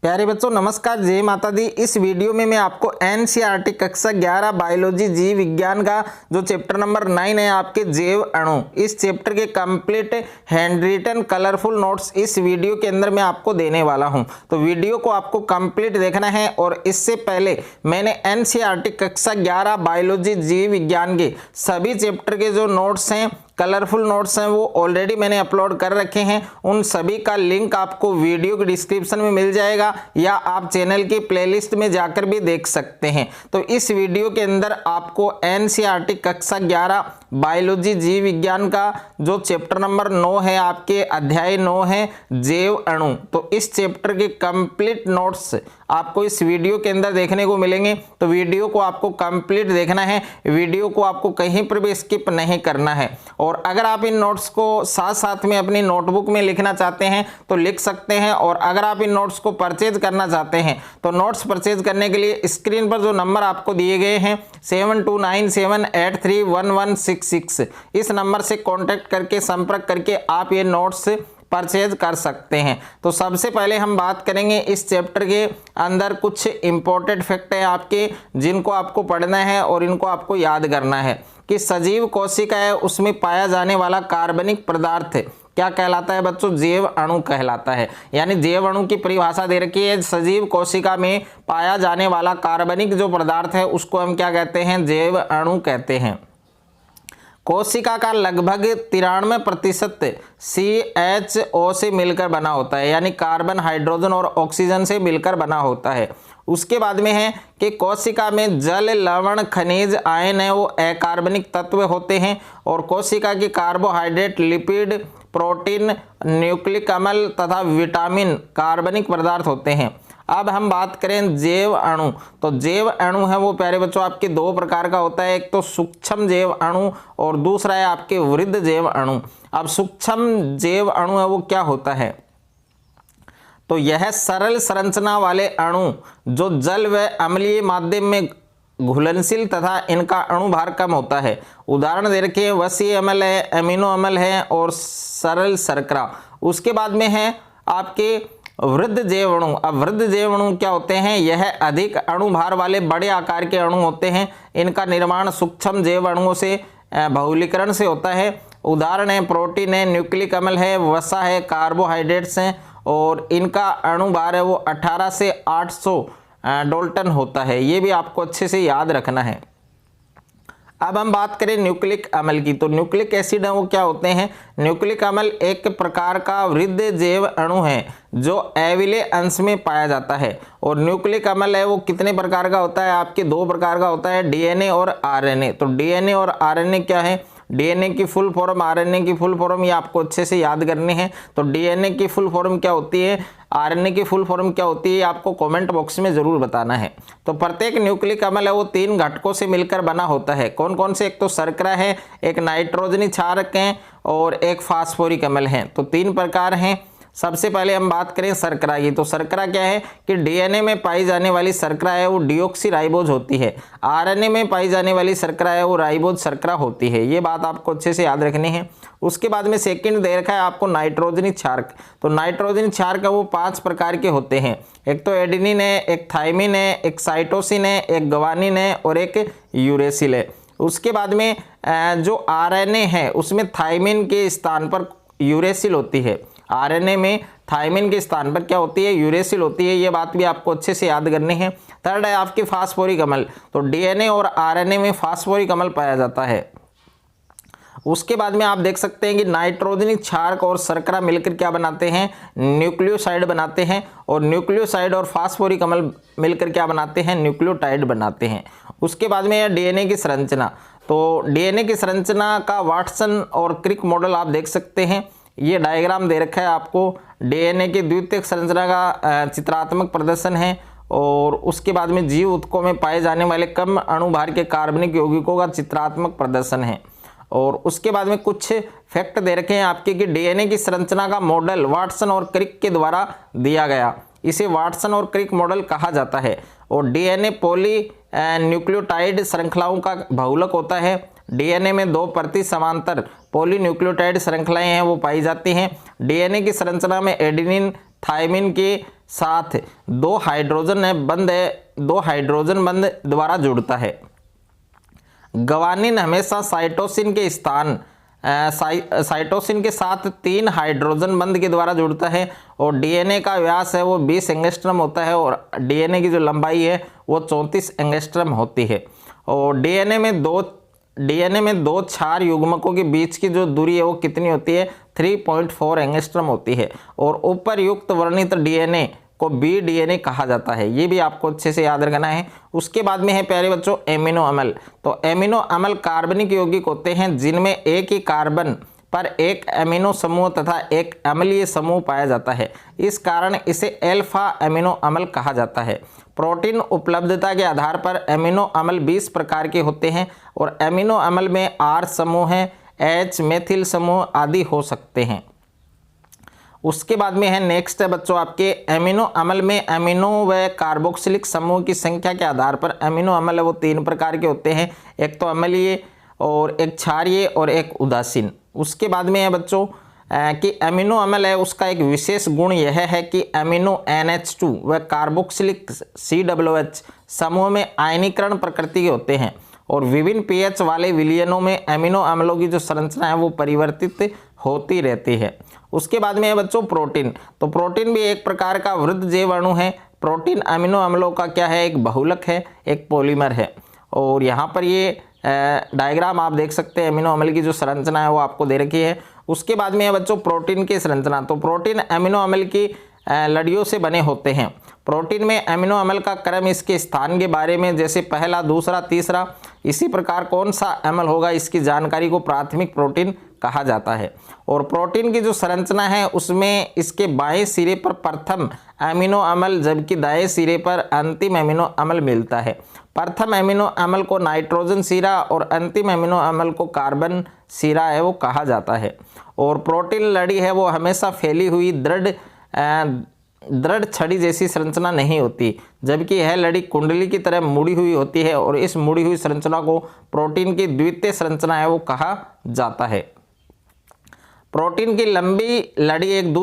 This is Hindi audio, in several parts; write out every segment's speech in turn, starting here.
प्यारे बच्चों नमस्कार, जय माता दी। इस वीडियो में मैं आपको एनसीईआरटी कक्षा 11 बायोलॉजी जीव विज्ञान का जो चैप्टर नंबर 9 है आपके जैव अणु, इस चैप्टर के complete handwritten colourful notes इस वीडियो के अंदर मैं आपको देने वाला हूं। तो वीडियो को आपको कंप्लीट देखना है। और इससे पहले मैंने एनसीईआरटी कक्षा 11 बायोलॉजी जीव विज्ञान के सभी चैप्टर के जो नोट्स हैं, कलरफुल नोट्स हैं, वो ऑलरेडी मैंने अपलोड कर रखे हैं। उन सभी का लिंक आपको वीडियो के डिस्क्रिप्शन में मिल जाएगा या आप चैनल की प्लेलिस्ट में जाकर भी देख सकते हैं। तो इस वीडियो के अंदर आपको एनसीईआरटी कक्षा 11 बायोलॉजी जीव विज्ञान का जो चैप्टर नंबर 9 है, आपके अध्याय 9 है जैव अणु, तो इस चैप्टर के कंप्लीट नोट्स आपको इस वीडियो के अंदर देखने को मिलेंगे। तो वीडियो को आपको कंप्लीट देखना है, वीडियो को आपको कहीं पर भी स्किप नहीं करना है। और अगर आप इन नोट्स को साथ साथ में अपनी नोटबुक में लिखना चाहते हैं तो लिख सकते हैं। और अगर आप इन नोट्स को परचेज करना चाहते हैं तो नोट्स परचेज करने के लिए स्क्रीन पर जो नंबर आपको दिए गए हैं 7297831166, इस नंबर से कांटेक्ट करके संपर्क करके आप ये नोट्स परचेज कर सकते हैं। तो सबसे पहले हम बात करेंगे इस चैप्टर के अंदर कुछ इंपॉर्टेंट फैक्ट है आपके, जिनको आपको पढ़ना है और इनको आपको याद करना है कि सजीव कोशिका है उसमें पाया जाने वाला कार्बनिक पदार्थ क्या कहलाता है बच्चों? जैव अणु कहलाता है। यानी जैव अणु की परिभाषा दे रखी है, सजीव कोशिका में पाया जाने वाला कार्बनिक जो पदार्थ है उसको हम क्या कहते हैं? जैव अणु कहते हैं। कोशिका का लगभग 93% CHO से मिलकर बना होता है, यानी कार्बन, हाइड्रोजन और ऑक्सीजन से मिलकर बना होता है। उसके बाद में है कि कोशिका में जल, लवण, खनिज, आयन है वो अकार्बनिक तत्व होते हैं। और कोशिका की कार्बोहाइड्रेट, लिपिड, प्रोटीन, न्यूक्लिक अम्ल तथा विटामिन कार्बनिक पदार्थ होते हैं। अब हम बात करें जैव अणु, तो जैव अणु है वो प्यारे बच्चों आपके दो प्रकार का होता है, एक तो सूक्ष्म जैव अणु और दूसरा है आपके वृद्ध जैव अणु। अब सूक्ष्म जैव अणु है वो क्या होता है? तो यह सरल संरचना वाले अणु जो जल व अम्लीय माध्यम में घुलनशील तथा इनका अणुभार कम होता है। उदाहरण दे रखे हैं वसीय अम्ल है, अमीनो अम्ल है और सरल शर्करा। उसके बाद में है आपके वृद्ध जैव अणु। अब वृद्ध जैव अणु क्या होते हैं? यह अधिक अणुभार वाले बड़े आकार के अणु होते हैं। इनका निर्माण सूक्ष्म जैव अणुओं से बहुलीकरण से होता है। उदाहरण है प्रोटीन है, न्यूक्लिक अम्ल है, वसा है, कार्बोहाइड्रेट्स हैं और इनका अणुभार है वो 18 से 800 डाल्टन होता है। ये भी आपको अच्छे से याद रखना है। अब हम बात करें न्यूक्लिक अम्ल की, तो न्यूक्लिक एसिड है वो क्या होते हैं? न्यूक्लिक अम्ल एक प्रकार का वृद्ध जैव अणु है जो अविलेय अंश में पाया जाता है। और न्यूक्लिक अम्ल है वो कितने प्रकार का होता है? आपके दो प्रकार का होता है, डीएनए और आरएनए। तो डीएनए और आरएनए क्या है? डीएनए की फुल फॉर्म, आरएनए की फुल फॉर्म, ये आपको अच्छे से याद करनी है। तो डीएनए की फुल फॉर्म क्या होती है, आरएनए की फुल फॉर्म क्या होती है, आपको कमेंट बॉक्स में जरूर बताना है। तो प्रत्येक न्यूक्लिक अम्ल है वो 3 घटकों से मिलकर बना होता है। कौन कौन से? एक तो शर्करा है, एक नाइट्रोजनी क्षारक है और एक फास्फोरिक अम्ल है। तो 3 प्रकार हैं। सबसे पहले हम बात करें शर्करा की, तो शर्करा क्या है कि डीएनए में पाई जाने वाली शर्करा है वो डीऑक्सीराइबोज होती है। आरएनए में पाई जाने वाली शर्करा है वो राइबोज शर्करा होती है। ये बात आपको अच्छे से याद रखनी है। उसके बाद में सेकंड दे रखा है आपको नाइट्रोजनी क्षारक। तो नाइट्रोजनी क्षारक वो 5 प्रकार के होते हैं। एक तो एडेनिन है, एक थाइमिन है, एक साइटोसिन है, एक ग्वानिन है और एक यूरेसिल है। उसके बाद में जो आरएनए है उसमें थाइमिन के स्थान पर यूरेसिल होती है। आरएनए में थाइमिन के स्थान पर क्या होती है? यूरेसिल होती है। ये बात भी आपको अच्छे से याद करनी है। थर्ड है आपकी फास्फोरिक अम्ल। तो डीएनए और आरएनए में फास्फोरिक अम्ल पाया जाता है। उसके बाद में आप देख सकते हैं कि नाइट्रोजनी क्षारक और शर्करा मिलकर क्या बनाते हैं? न्यूक्लियोसाइड बनाते हैं। और न्यूक्लियोसाइड और फास्फोरिक अम्ल मिलकर क्या बनाते हैं? न्यूक्लियोटाइड बनाते हैं। उसके बाद में है डीएनए की संरचना। तो डीएनए की संरचना का वाटसन और क्रिक मॉडल आप देख सकते हैं। ये डायग्राम दे रखा है आपको। डीएनए की द्वितीयक संरचना का चित्रात्मक प्रदर्शन है। और उसके बाद में जीव ऊतकों में पाए जाने वाले कम अणुभार के कार्बनिक यौगिकों का चित्रात्मक प्रदर्शन है। और उसके बाद में कुछ फैक्ट दे रखे हैं आपके कि डीएनए की संरचना का मॉडल वाटसन और क्रिक के द्वारा दिया गया। इसे वाटसन और क्रिक मॉडल कहा जाता है। और डीएनए पॉली न्यूक्लियोटाइड श्रृंखलाओं का बहुलक होता है। डीएनए में 2 प्रति समांतर पॉलीन्यूक्लियोटाइड श्रृंखलाएं हैं वो पाई जाती हैं। डीएनए की संरचना में एडेनिन, थाइमिन के साथ दो हाइड्रोजन बंध द्वारा जुड़ता है। ग्वानिन हमेशा साइटोसिन के साथ 3 हाइड्रोजन बंध के द्वारा जुड़ता है और डीएनए का व्यास है वो 20 एंगस्ट्रम होता है और डीएनए की जो लंबाई है वो 34 एंगस्ट्रम होती है। और डीएनए में दो क्षार युग्मकों के बीच की जो दूरी है वो कितनी होती है, 3.4 एंगस्ट्रम होती है। और उपरयुक्त वर्णित डीएनए को बी डीएनए कहा जाता है, ये भी आपको अच्छे से याद रखना है। उसके बाद में है प्यारे बच्चों एमिनो अम्ल। तो एमिनो अम्ल कार्बनिक यौगिक होते हैं जिनमें एक ही कार्बन पर एक एमिनो समूह तथा एक अम्लीय समूह पाया जाता है, इस कारण इसे अल्फा एमिनो अम्ल कहा जाता है। प्रोटीन उपलब्धता के आधार पर एमिनो अम्ल 20 प्रकार के होते हैं और एमिनो अम्ल में आर समूह है, एच मेथिल समूह आदि हो सकते हैं। उसके बाद में है नेक्स्ट है बच्चों आपके एमिनो अम्ल में एमिनो व कार्बोक्सिलिक समूह की संख्या के आधार पर एमिनो अम्ल है वो 3 प्रकार के होते हैं, एक तो अम्लीय और एक क्षारीय और एक उदासीन। उसके बाद में है बच्चों कि एमिनो अम्ल है उसका एक विशेष गुण यह है कि एमिनो NH2 व कार्बोक्सिलिक COOH समूह में आयनीकरण प्रकृति के होते हैं और विभिन्न pH वाले विलयनों में एमिनो अम्लों की जो संरचना है वो परिवर्तित होती रहती है। उसके बाद में है बच्चों प्रोटीन। तो प्रोटीन भी एक प्रकार का वृत्त जैव अणु है। प्रोटीन अमीनो अम्लों का क्या है, एक बहुलक है, एक पॉलीमर है। और यहाँ पर ये डायग्राम आप देख सकते हैं, अमीनो अम्ल की जो संरचना है वो आपको दे रखी है। उसके बाद में है बच्चों प्रोटीन की संरचना। तो प्रोटीन अमीनो अम्ल की लड़ियों से बने होते हैं। प्रोटीन में अमीनो अम्ल का क्रम इसके स्थान के बारे में, जैसे पहला, दूसरा, तीसरा, इसी प्रकार कौन सा अम्ल होगा इसकी जानकारी को प्राथमिक प्रोटीन कहा जाता है। और प्रोटीन की जो संरचना है उसमें इसके बाएं सिरे पर प्रथम अमीनो अम्ल जबकि दाएं सिरे पर अंतिम अमीनो अम्ल मिलता है। प्रथम अमीनो अम्ल को नाइट्रोजन सिरा और अंतिम अमीनो अम्ल को कार्बन सिरा है वो कहा जाता है। और प्रोटीन लड़ी है वो हमेशा फैली हुई दृढ़ छड़ी जैसी संरचना नहीं होती, जबकि यह लड़ी कुंडली की तरह मुड़ी हुई होती है और इस मुड़ी हुई संरचना को प्रोटीन की द्वितीय संरचना है वो कहा जाता है। प्रोटीन की लंबी लड़ी एक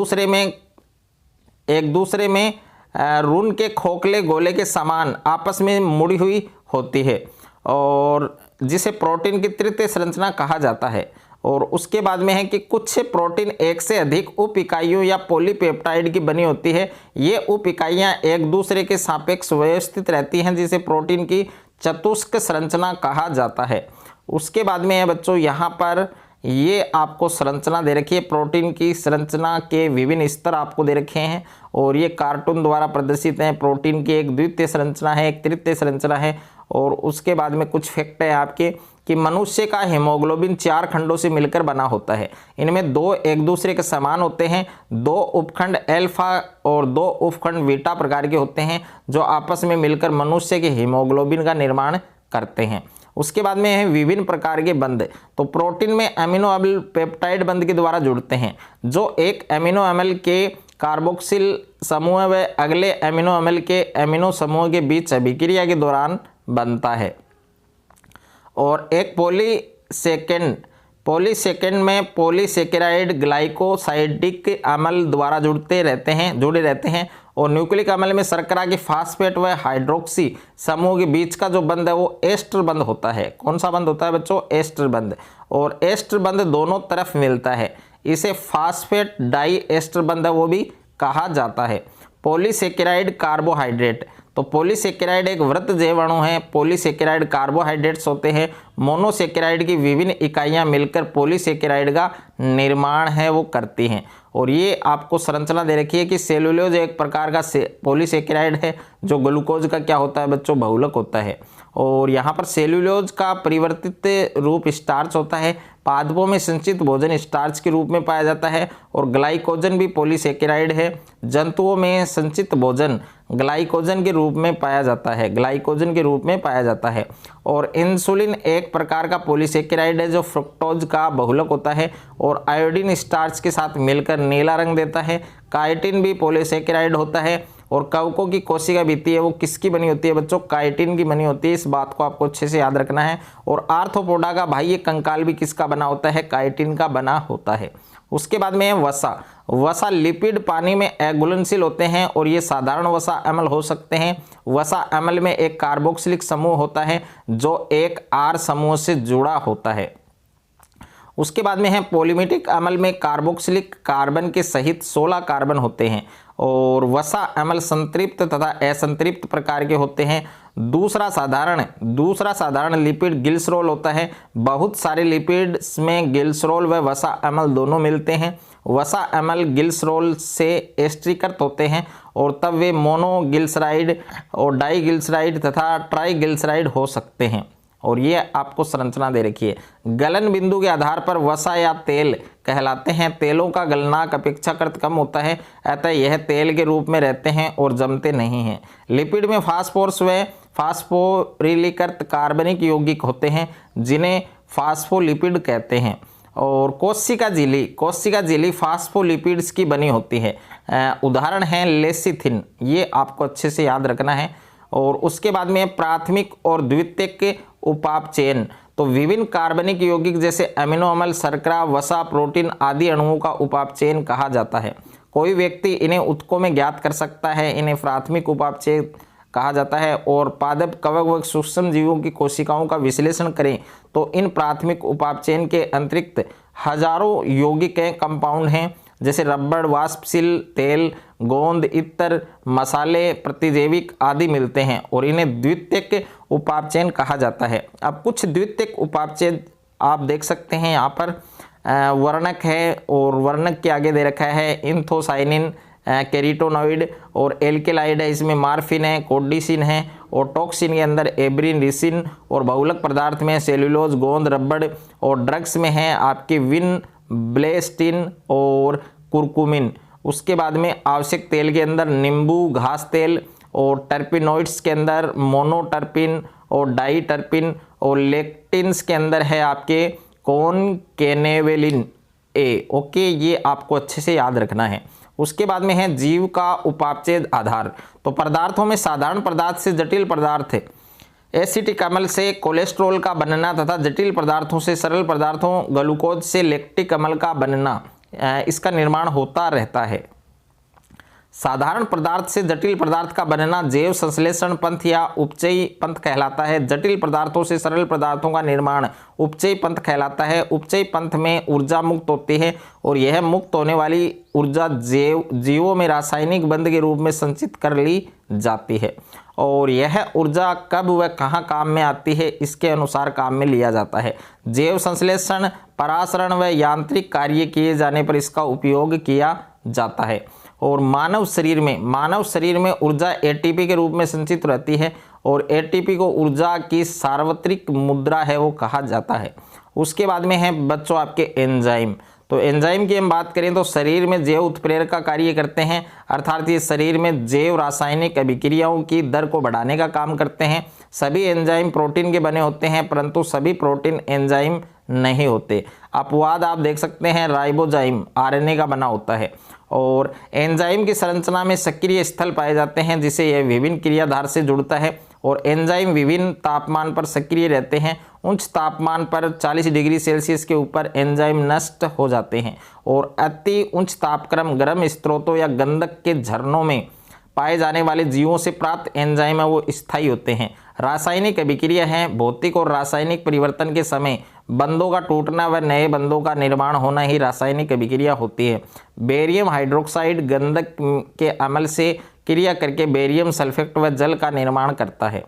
दूसरे में रून के खोखले गोले के समान आपस में मुड़ी हुई होती है और जिसे प्रोटीन की तृतीय संरचना कहा जाता है। और उसके बाद में है कि कुछ प्रोटीन एक से अधिक उप इकाइयों या पॉलीपेप्टाइड की बनी होती है। ये उप इकाइयाँ एक दूसरे के सापेक्ष व्यवस्थित रहती हैं जिसे प्रोटीन की चतुष्क संरचना कहा जाता है। उसके बाद में है बच्चों यहाँ पर ये आपको संरचना दे रखी है, प्रोटीन की संरचना के विभिन्न स्तर आपको दे रखे हैं और ये कार्टून द्वारा प्रदर्शित हैं। प्रोटीन की एक द्वितीय संरचना है, एक तृतीय संरचना है। और उसके बाद में कुछ फैक्ट है आपके कि मनुष्य का हीमोग्लोबिन 4 खंडों से मिलकर बना होता है। इनमें 2 एक दूसरे के समान होते हैं, 2 उपखंड अल्फा और 2 उपखंड बीटा प्रकार के होते हैं जो आपस में मिलकर मनुष्य के हीमोग्लोबिन का निर्माण करते हैं। उसके बाद में है विभिन्न प्रकार के बंध। तो प्रोटीन में अमीनो अम्ल पेप्टाइड बंध के द्वारा जुड़ते हैं जो एक अमीनो अम्ल के कार्बोक्सिल समूह व अगले अमीनो अम्ल के अमीनो समूह के बीच अभिक्रिया के दौरान बनता है। और एक पॉलीसेकेंड में पॉलीसेकेराइड ग्लाइकोसाइडिक अम्ल द्वारा जुड़े रहते हैं और न्यूक्लिक अम्ल में शर्करा के फास्फेट व हाइड्रोक्सी समूह के बीच का जो बंध है वो एस्टर बंध होता है। कौन सा बंध होता है बच्चों? एस्टर बंध। और एस्टर बंध दोनों तरफ मिलता है, इसे फास्फेट डाई एस्टर बंध है वो भी कहा जाता है। Polysaccharide carbohydrate. तो पॉलीसेकेराइड एक वृत्त जैव अणु है। पॉलीसेकेराइड कार्बोहाइड्रेट्स होते हैं। मोनोसेकेराइड की विभिन्न इकाइयां मिलकर पॉलीसेकेराइड का निर्माण है वो करती हैं। और ये आपको संरचना दे रखी है कि सेलुलोज एक प्रकार का पॉलीसेकेराइड है जो ग्लूकोज का क्या होता है बच्चों? बहुलक होता है। और यहाँ पर सेलुलोज का परिवर्तित रूप स्टार्च होता है। पादपों में संचित भोजन स्टार्च के रूप में पाया जाता है और ग्लाइकोजन भी पॉलीसेकेराइड है। जंतुओं में संचित भोजन ग्लाइकोजन के रूप में पाया जाता है। और इंसुलिन एक प्रकार का पॉलीसेकेराइड है जो फ्रुक्टोज का बहुलक होता है और आयोडीन स्टार्च के साथ मिलकर नीला रंग देता है। काइटिन भी पॉलीसेकेराइड होता है। और कवकों की कोशिका भित्ति है वो किसकी बनी होती है बच्चों? काइटिन की बनी होती है। इस बात को आपको अच्छे से याद रखना है। और आर्थ्रोपोडा का भाई ये कंकाल भी किसका बना होता है? काइटिन का बना होता है। उसके बाद में है वसा। वसा लिपिड पानी में अघुलनशील होते हैं और ये साधारण वसा अम्ल हो सकते हैं। वसा अम्ल में एक कार्बोक्सिलिक समूह होता है जो एक R समूह से जुड़ा होता है। उसके बाद में है पॉलीमेटिक अम्ल में कार्बोक्सिलिक कार्बन के सहित 16 कार्बन होते हैं और वसा अम्ल संतृप्त तथा असंतृप्त प्रकार के होते हैं। दूसरा साधारण लिपिड ग्लिसरॉल होता है। बहुत सारे लिपिड्स में ग्लिसरॉल व वसा अम्ल दोनों मिलते हैं। वसा अम्ल ग्लिसरॉल से एस्ट्रीकृत होते हैं और तब वे मोनोग्लिसराइड और डाइग्लिसराइड तथा ट्राइग्लिसराइड हो सकते हैं। और ये आपको संरचना दे रखी है। गलन बिंदु के आधार पर वसा या तेल कहलाते हैं। तेलों का गलनांक अपेक्षाकृत कम होता है, अतः यह तेल के रूप में रहते हैं और जमते नहीं हैं। लिपिड में फास्फोरस व फास्फोरिलीकृत कार्बनिक यौगिक होते हैं जिन्हें फास्फोलिपिड कहते हैं। और कोशिका झिल्ली फास्फोलिपिड्स की बनी होती है। उदाहरण है लेसिथिन, ये आपको अच्छे से याद रखना है। और उसके बाद में प्राथमिक और द्वितीयक उपाप चेन, तो विभिन्न कार्बनिक यौगिक जैसे अमीनो अम्ल, शर्करा, वसा, प्रोटीन आदि अणुओं का उपाप चेन कहा जाता है। कोई व्यक्ति इन्हें ऊतकों में ज्ञात कर सकता है, इन्हें प्राथमिक उपाप चेन कहा जाता है। और पादप, कवक व सूक्ष्म जीवों की कोशिकाओं का विश्लेषण करें तो इन प्राथमिक उपाप चेन के अतिरिक्त हजारों यौगिक कंपाउंड हैं जैसे रबड़, वाष्पशील तेल, गोंद, इत्र, मसाले, प्रतिजैविक आदि मिलते हैं और इन्हें द्वितीयक उपाप चेन कहा जाता है। अब कुछ द्वितीयक उपाप चेन आप देख सकते हैं यहाँ पर वर्णक है और वर्णक के आगे दे रखा है इंथोसाइनिन, कैरोटीनॉइड और एल्केलाइड है, इसमें मार्फिन है, कोडिसिन है और टॉक्सिन के अंदर एब्रिन, रिसिन और बहुलक पदार्थ में सेल्यूलोज, गोंद, रबड़ और ड्रग्स में है आपकी विन, ब्लेस्टिन और कुरकुमिन। उसके बाद में आवश्यक तेल के अंदर नींबू, घास तेल और टर्पिनोइड्स के अंदर मोनोटर्पिन और डाईटर्पिन और लेक्टिन्स के अंदर है आपके कॉनकेनेवेलिन ए। ओके, ये आपको अच्छे से याद रखना है। उसके बाद में है जीव का उपापचय आधार, तो पदार्थों में साधारण पदार्थ से जटिल पदार्थ है, एसिटिक अम्ल से कोलेस्ट्रॉल का बनना तथा जटिल पदार्थों से सरल पदार्थों ग्लूकोज से लैक्टिक अम्ल का बनना, इसका निर्माण होता रहता है। साधारण पदार्थ से जटिल पदार्थ का बनना जैव संश्लेषण पंथ या उपचयी पंथ कहलाता है। जटिल पदार्थों से सरल पदार्थों का निर्माण उपचयी पंथ कहलाता है। उपचयी पंथ में ऊर्जा मुक्त होती है और यह मुक्त होने वाली ऊर्जा जीवों में रासायनिक बंध के रूप में संचित कर ली जाती है और यह ऊर्जा कब व कहाँ काम में आती है इसके अनुसार काम में लिया जाता है। जैव संश्लेषण, परासरण व यांत्रिक कार्य किए जाने पर इसका उपयोग किया जाता है। और मानव शरीर में ऊर्जा एटीपी के रूप में संचित रहती है और एटीपी को ऊर्जा की सार्वत्रिक मुद्रा है वो कहा जाता है। उसके बाद में है बच्चों आपके एंजाइम, तो एंजाइम की हम बात करें तो शरीर में जैव उत्प्रेरक का कार्य करते हैं, अर्थात ये शरीर में जैव रासायनिक अभिक्रियाओं की दर को बढ़ाने का काम करते हैं। सभी एंजाइम प्रोटीन के बने होते हैं परंतु सभी प्रोटीन एंजाइम नहीं होते। अपवाद आप देख सकते हैं, राइबोजाइम आरएनए का बना होता है। और एंजाइम की संरचना में सक्रिय स्थल पाए जाते हैं जिसे यह विभिन्न क्रियाधार से जुड़ता है और एंजाइम विभिन्न तापमान पर सक्रिय रहते हैं। उच्च तापमान पर 40 डिग्री सेल्सियस के ऊपर एंजाइम नष्ट हो जाते हैं और अति उच्च तापक्रम गर्म स्रोतों या गंधक के झरनों में पाए जाने वाले जीवों से प्राप्त एंजाइम है वो स्थायी होते हैं। रासायनिक अभिक्रिया है, भौतिक और रासायनिक परिवर्तन के समय बंधों का टूटना व नए बंधों का निर्माण होना ही रासायनिक अभिक्रिया होती है। बेरियम हाइड्रोक्साइड गंधक के अम्ल से क्रिया करके बेरियम सल्फेट व जल का निर्माण करता है,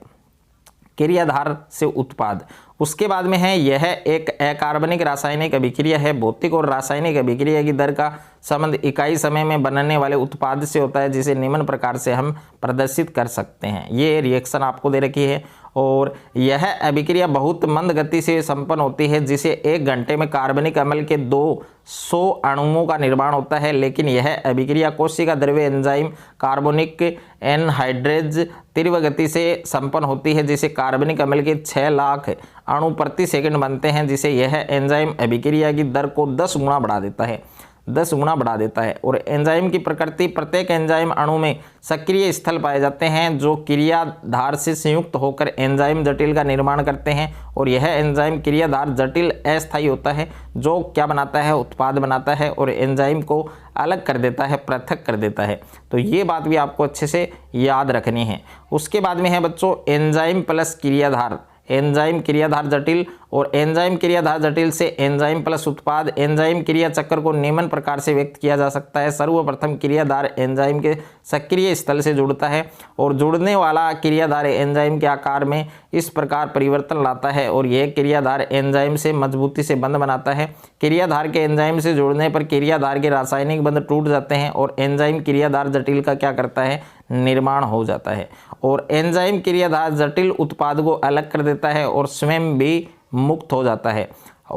क्रियाधार से उत्पाद। उसके बाद में है यह एक अकार्बनिक रासायनिक अभिक्रिया है। भौतिक और रासायनिक अभिक्रिया की दर का संबंध इकाई समय में बनने वाले उत्पाद से होता है जिसे निम्न प्रकार से हम प्रदर्शित कर सकते हैं। ये रिएक्शन आपको दे रखी है और यह अभिक्रिया बहुत मंद गति से संपन्न होती है जिसे 1 घंटे में कार्बनिक अम्ल के 200 अणुओं का निर्माण होता है। लेकिन यह अभिक्रिया कोशिका द्रव्य एंजाइम कार्बोनिक एनहाइड्रेज तीव्र गति से संपन्न होती है जिसे कार्बनिक अम्ल के 6 लाख अणु प्रति सेकंड बनते हैं जिसे यह एंजाइम अभिक्रिया की दर को 10 गुना बढ़ा देता है। 10 गुना बढ़ा देता है। और एंजाइम की प्रकृति, प्रत्येक एंजाइम अणु में सक्रिय स्थल पाए जाते हैं जो क्रियाधार से संयुक्त होकर एंजाइम जटिल का निर्माण करते हैं। और यह एंजाइम क्रियाधार जटिल अस्थायी होता है जो क्या बनाता है, उत्पाद बनाता है और एंजाइम को अलग कर देता है, पृथक कर देता है। तो ये बात भी आपको अच्छे से याद रखनी है। उसके बाद में है बच्चों एंजाइम प्लस क्रियाधार, एंजाइम क्रियाधार जटिल और एंजाइम क्रियाधार जटिल से एंजाइम प्लस उत्पाद। एंजाइम क्रिया चक्र को निम्न प्रकार से व्यक्त किया जा सकता है। सर्वप्रथम क्रियाधार एंजाइम के सक्रिय स्थल से जुड़ता है और जुड़ने वाला क्रियाधार एंजाइम के आकार में इस प्रकार परिवर्तन लाता है और यह क्रियाधार एंजाइम से मजबूती से बंध बनाता है। क्रियाधार के एंजाइम से जुड़ने पर क्रियाधार के रासायनिक बंध टूट जाते हैं और एंजाइम क्रियाधार जटिल का क्या करता है, निर्माण हो जाता है। और एंजाइम क्रियाधार जटिल उत्पाद को अलग कर देता है और स्वयं भी मुक्त हो जाता है।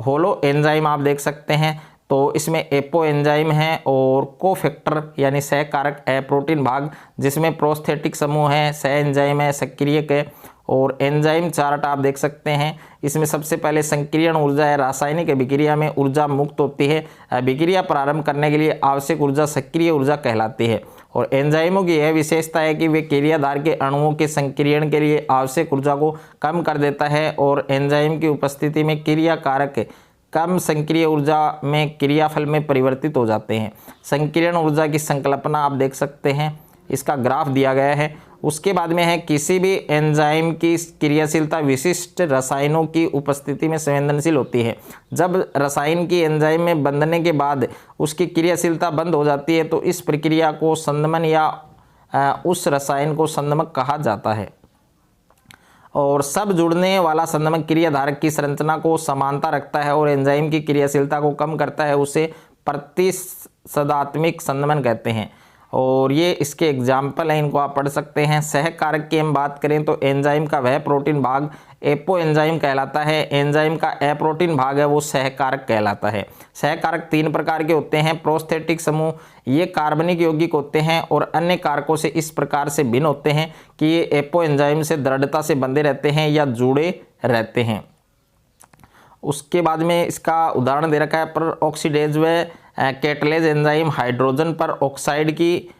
होलो एंजाइम आप देख सकते हैं, तो इसमें एपो एंजाइम है और कोफैक्टर यानी सहकारक है, प्रोटीन भाग जिसमें प्रोस्थेटिक समूह है, सह एंजाइम है, सक्रियक है। और एंजाइम चार्ट आप देख सकते हैं, इसमें सबसे पहले संक्रियण ऊर्जा है, रासायनिक अभिक्रिया में ऊर्जा मुक्त होती है। अभिक्रिया प्रारंभ करने के लिए आवश्यक ऊर्जा सक्रिय ऊर्जा कहलाती है। और एंजाइमों की यह विशेषता है कि वे क्रियाधार के अणुओं के संक्रियण के लिए आवश्यक ऊर्जा को कम कर देता है और एंजाइम की उपस्थिति में क्रिया कारक कम संक्रिय ऊर्जा में क्रियाफल में परिवर्तित हो जाते हैं। संक्रियण ऊर्जा की संकल्पना आप देख सकते हैं, इसका ग्राफ दिया गया है। उसके बाद में है किसी भी एंजाइम की क्रियाशीलता विशिष्ट रसायनों की उपस्थिति में संवेदनशील होती है। जब रसायन की एंजाइम में बंधने के बाद उसकी क्रियाशीलता बंद हो जाती है तो इस प्रक्रिया को संदमन या उस रसायन को संदमक कहा जाता है। और सब जुड़ने वाला संदमक क्रियाधारक की संरचना को समानता रखता है और एंजाइम की क्रियाशीलता को कम करता है, उसे प्रतिसदात्मक संदमन कहते हैं। और ये इसके एग्जाम्पल हैं, इनको आप पढ़ सकते हैं। सहकारक की हम बात करें तो एंजाइम का वह प्रोटीन भाग एपो एंजाइम कहलाता है। एंजाइम का अप्रोटीन भाग है वो सहकारक कहलाता है। सहकारक 3 प्रकार के होते हैं। प्रोस्थेटिक समूह, ये कार्बनिक यौगिक होते हैं और अन्य कारकों से इस प्रकार से भिन्न होते हैं कि ये एपो एंजाइम से दृढ़ता से बंधे रहते हैं या जुड़े रहते हैं। उसके बाद में इसका उदाहरण दे रखा है पर ऑक्सीडेज व कैटलेज एंजाइम हाइड्रोजन पर ऑक्साइड की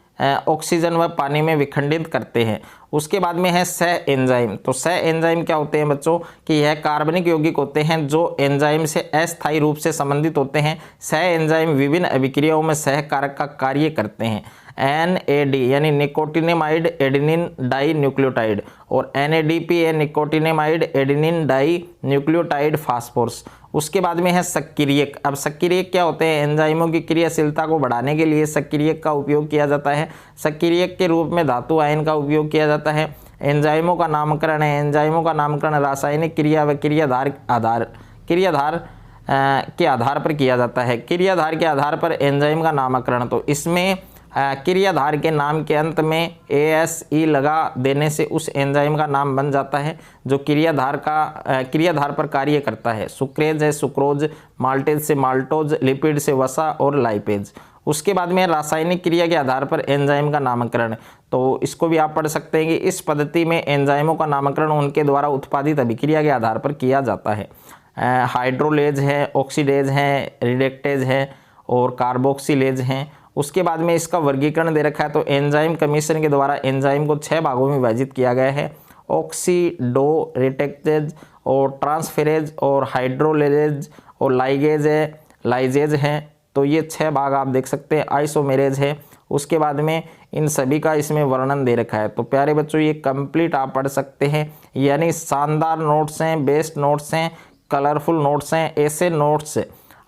ऑक्सीजन व पानी में विखंडित करते हैं। उसके बाद में है सह एंजाइम। तो सह एंजाइम क्या होते हैं बच्चों कि यह कार्बनिक यौगिक होते हैं जो एंजाइम से अस्थायी रूप से संबंधित होते हैं। सह एंजाइम विभिन्न अभिक्रियाओं में सहकारक का कार्य करते हैं। NAD यानी निकोटिनेमाइड एडेनिन डाई न्यूक्लियोटाइड और NADP है nicotinamide adenine dinucleotide phosphorus. उसके बाद में है सक्रियक। अब सक्रियक क्या होते हैं, एंजाइमों की क्रियाशीलता को बढ़ाने के लिए सक्रियक का उपयोग किया जाता है। सक्रियक के रूप में धातु आयन का उपयोग किया जाता है। एंजाइमों का नामकरण है, एंजाइमों का नामकरण रासायनिक क्रिया व क्रियाधार के आधार पर किया जाता है। क्रियाधार के आधार पर एंजाइम का नामकरण, तो इसमें क्रियाधार के नाम के अंत में ASE लगा देने से उस एंजाइम का नाम बन जाता है जो क्रियाधार पर कार्य करता है। सुक्रेज है सुक्रोज, माल्टेज से माल्टोज, लिपिड से वसा और लाइपेज। उसके बाद में रासायनिक क्रिया के आधार पर एंजाइम का नामकरण, तो इसको भी आप पढ़ सकते हैं कि इस पद्धति में एंजाइमों का नामकरण उनके द्वारा उत्पादित अभिक्रिया के आधार पर किया जाता है। हाइड्रोलेज है, ऑक्सीडेज है, रिडक्टेज है और कार्बोक्सिलेज हैं। उसके बाद में इसका वर्गीकरण दे रखा है। तो एंजाइम कमीशन के द्वारा एंजाइम को 6 भागों में विभाजित किया गया है। ऑक्सीडो रिडक्टेज और ट्रांसफेरेज और हाइड्रोलेज और लाइजेज हैं। तो ये 6 भाग आप देख सकते हैं। आइसोमेरेज है। उसके बाद में इन सभी का इसमें वर्णन दे रखा है। तो प्यारे बच्चों ये कंप्लीट आप पढ़ सकते हैं, यानी शानदार नोट्स हैं, बेस्ट नोट्स हैं, कलरफुल नोट्स हैं। ऐसे नोट्स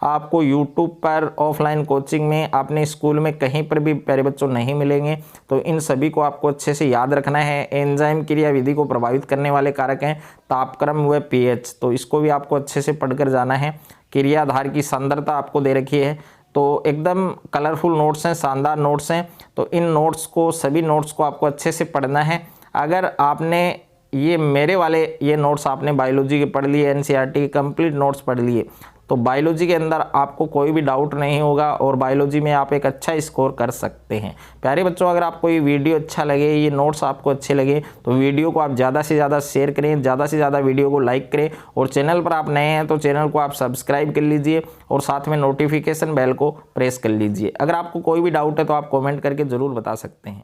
आपको YouTube पर ऑफलाइन कोचिंग में, अपने स्कूल में कहीं पर भी प्यारे बच्चों नहीं मिलेंगे। तो इन सभी को आपको अच्छे से याद रखना है। एंजाइम क्रिया विधि को प्रभावित करने वाले कारक हैं तापक्रम व pH, तो इसको भी आपको अच्छे से पढ़कर जाना है। क्रियाधार की सांद्रता आपको दे रखी है। तो एकदम कलरफुल नोट्स हैं, शानदार नोट्स हैं। तो इन नोट्स को, सभी नोट्स को आपको अच्छे से पढ़ना है। अगर आपने ये मेरे वाले ये नोट्स आपने बायोलॉजी के पढ़ लिए, NCERT के कंप्लीट नोट्स पढ़ लिए, तो बायोलॉजी के अंदर आपको कोई भी डाउट नहीं होगा और बायोलॉजी में आप एक अच्छा स्कोर कर सकते हैं। प्यारे बच्चों, अगर आपको ये वीडियो अच्छा लगे, ये नोट्स आपको अच्छे लगे तो वीडियो को आप ज़्यादा से ज़्यादा शेयर करें, ज़्यादा से ज़्यादा वीडियो को लाइक करें और चैनल पर आप नए हैं तो चैनल को आप सब्सक्राइब कर लीजिए और साथ में नोटिफिकेशन बेल को प्रेस कर लीजिए। अगर आपको कोई भी डाउट है तो आप कमेंट करके ज़रूर बता सकते हैं।